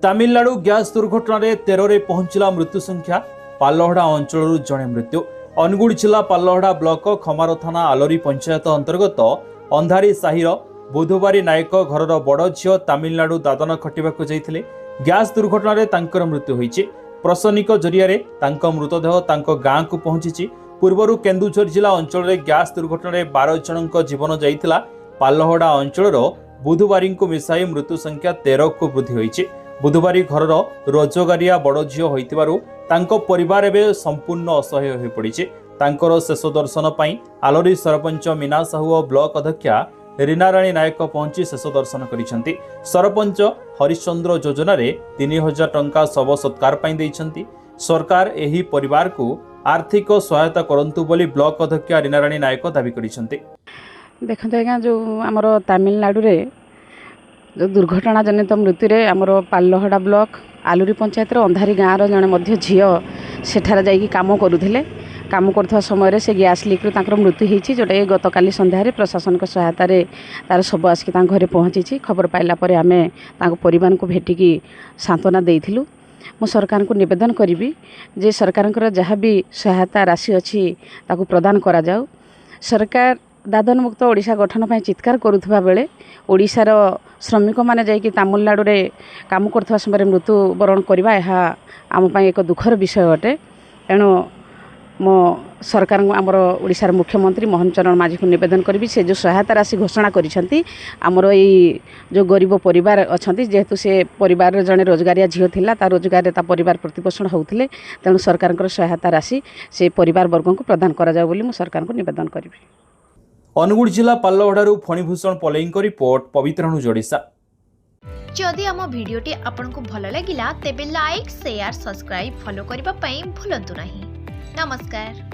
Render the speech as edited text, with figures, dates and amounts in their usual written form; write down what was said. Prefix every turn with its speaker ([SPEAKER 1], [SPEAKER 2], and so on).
[SPEAKER 1] Tamil Nadu gas ଦୁର୍ଘଟଣାରେ 13ରେ ପହଞ୍ଚିଲା ମୃତ୍ୟୁ ସଂଖ୍ୟା। ପାଲହଡ଼ା ଅଞ୍ଚଳରୁ ଜଣେ ମୃତ୍ୟୁ। ଅନୁଗୁଳ ଜିଲ୍ଲା ପାଲହଡ଼ା ବ୍ଲକ ଖମାର ଥାନା ଆଲୋରୀ ପଞ୍ଚାୟତ ଅନ୍ତର୍ଗତ ଅନ୍ଧାରୀ ସାହିର ବୁଧବାରୀ ନାୟକ ଘରର ବଡ଼ ଝିଅ ତାମିଲନାଡୁ ଦାଦନ ଖଟିବାକୁ ଯାଇଥିଲେ। ଗ୍ୟାସ୍ ଦୁର୍ଘଟଣାରେ ତାଙ୍କର ମୃତ୍ୟୁ ହୋଇଛି। ପ୍ରଶାସନିକ ଜରିଆରେ ତାଙ୍କ ମୃତଦେହ ତାଙ୍କ ଗାଁକୁ ପହଞ୍ଚିଛି। ପୂର୍ବରୁ କେନ୍ଦୁଝର ଜିଲ୍ଲା ଅଞ୍ଚଳରେ ଗ୍ୟାସ୍ ଦୁର୍ଘଟଣାରେ 12 ଜଣଙ୍କ ଜୀବନ ଯାଇଥିଲା। ପାଲହଡ଼ା ଅଞ୍ଚଳର ବୁଧବାରୀଙ୍କୁ ମିଶାଇ ମୃତ୍ୟୁ ସଂଖ୍ୟା 13କୁ ବୃଦ୍ଧି ହୋଇଛି। ବୁଧବାରୀ ଘରର ରୋଜଗାରିଆ ବଡ଼ ଝିଅ ହୋଇଥିବାରୁ ତାଙ୍କ ପରିବାର ଏବେ ସମ୍ପୂର୍ଣ୍ଣ ଅସହାୟ ହୋଇପଡ଼ିଛି। ତାଙ୍କର ଶେଷ ଦର୍ଶନ ପାଇଁ ଆଲୋରୀ ସରପଞ୍ଚ ମୀନା ସାହୁ ଓ ବ୍ଲକ ଅଧ୍ୟକ୍ଷା ରୀନାରାଣୀ ନାୟକ ପହଞ୍ଚି ଶେଷ ଦର୍ଶନ କରିଛନ୍ତି। ସରପଞ୍ଚ ହରିଶ୍ଚନ୍ଦ୍ର ଯୋଜନାରେ 3000 ଟଙ୍କା ଶବ ସତ୍କାର ପାଇଁ ଦେଇଛନ୍ତି। ସରକାର ଏହି ପରିବାରକୁ ଆର୍ଥିକ ସହାୟତା କରନ୍ତୁ ବୋଲି ବ୍ଲକ ଅଧ୍ୟକ୍ଷା ରୀନାରାଣୀ ନାୟକ ଦାବି କରିଛନ୍ତି।
[SPEAKER 2] ଦେଖନ୍ତୁ ଆଜ୍ଞା, ଯେଉଁ ଆମର ତାମିଲନାଡୁରେ ଯେଉଁ ଦୁର୍ଘଟଣା ଜନିତ ମୃତ୍ୟୁରେ ଆମର ପାଲହଡ଼ା ବ୍ଲକ ଆଲୁରୀ ପଞ୍ଚାୟତର ଅନ୍ଧାରୀ ଗାଁର ଜଣେ ମଧ୍ୟ ଝିଅ ସେଠାରେ ଯାଇକି କାମ କରୁଥିଲେ। କାମ କରୁଥିବା ସମୟରେ ସେ ଗ୍ୟାସ୍ ଲିକ୍ରୁ ତାଙ୍କର ମୃତ୍ୟୁ ହୋଇଛି, ଯେଉଁଟାକି ଗତକାଲି ସନ୍ଧ୍ୟାରେ ପ୍ରଶାସନିକ ସହାୟତାରେ ତାର ଶବ ଆସିକି ତାଙ୍କ ଘରେ ପହଞ୍ଚିଛି। ଖବର ପାଇଲା ପରେ ଆମେ ତାଙ୍କ ପରିବାରଙ୍କୁ ଭେଟିକି ସାନ୍ତ୍ୱନା ଦେଇଥିଲୁ। ମୁଁ ସରକାରଙ୍କୁ ନିବେଦନ କରିବି ଯେ ସରକାରଙ୍କର ଯାହା ବି ସହାୟତା ରାଶି ଅଛି ତାକୁ ପ୍ରଦାନ କରାଯାଉ। ସରକାର ଦାଦନମୁକ୍ତ ଓଡ଼ିଶା ଗଠନ ପାଇଁ ଚିତ୍କାର କରୁଥିବା ବେଳେ ଓଡ଼ିଶାର ଶ୍ରମିକମାନେ ଯାଇକି ତାମିଲନାଡୁରେ କାମ କରୁଥିବା ସମୟରେ ମୃତ୍ୟୁବରଣ କରିବା ଏହା ଆମ ପାଇଁ ଏକ ଦୁଃଖର ବିଷୟ ଅଟେ। ଏଣୁ ମୁଁ ସରକାରଙ୍କୁ ଆମର ଓଡ଼ିଶାର ମୁଖ୍ୟମନ୍ତ୍ରୀ ମୋହନ ଚରଣ ମାଝୀଙ୍କୁ ନିବେଦନ କରିବି, ସେ ଯେଉଁ ସହାୟତା ରାଶି ଘୋଷଣା କରିଛନ୍ତି ଆମର ଏଇ ଯେଉଁ ଗରିବ ପରିବାର ଅଛନ୍ତି, ଯେହେତୁ ସେ ପରିବାରର ଜଣେ ରୋଜଗାରିଆ ଝିଅ ଥିଲା, ତା ରୋଜଗାରରେ ତା ପରିବାର ପ୍ରତିପୋଷଣ ହେଉଥିଲେ, ତେଣୁ ସରକାରଙ୍କର ସହାୟତା ରାଶି ସେ ପରିବାର ବର୍ଗଙ୍କୁ ପ୍ରଦାନ କରାଯାଉ ବୋଲି ମୁଁ ସରକାରଙ୍କୁ ନିବେଦନ କରିବି।
[SPEAKER 1] ଅନୁଗୁଳ ଜିଲ୍ଲା ପାଲହଡ଼ାରୁ ଫଣିଭୂଷଣ ପଲେଇଙ୍କ ରିପୋର୍ଟ, ପବିତ୍ରାଣୁ जोड़ीसा।
[SPEAKER 3] जदि आम भिडियोटी आपंक भल लगिला तेबे लाइक शेयर सब्सक्राइब फॉलो करने को भूलु नहीं। नमस्कार।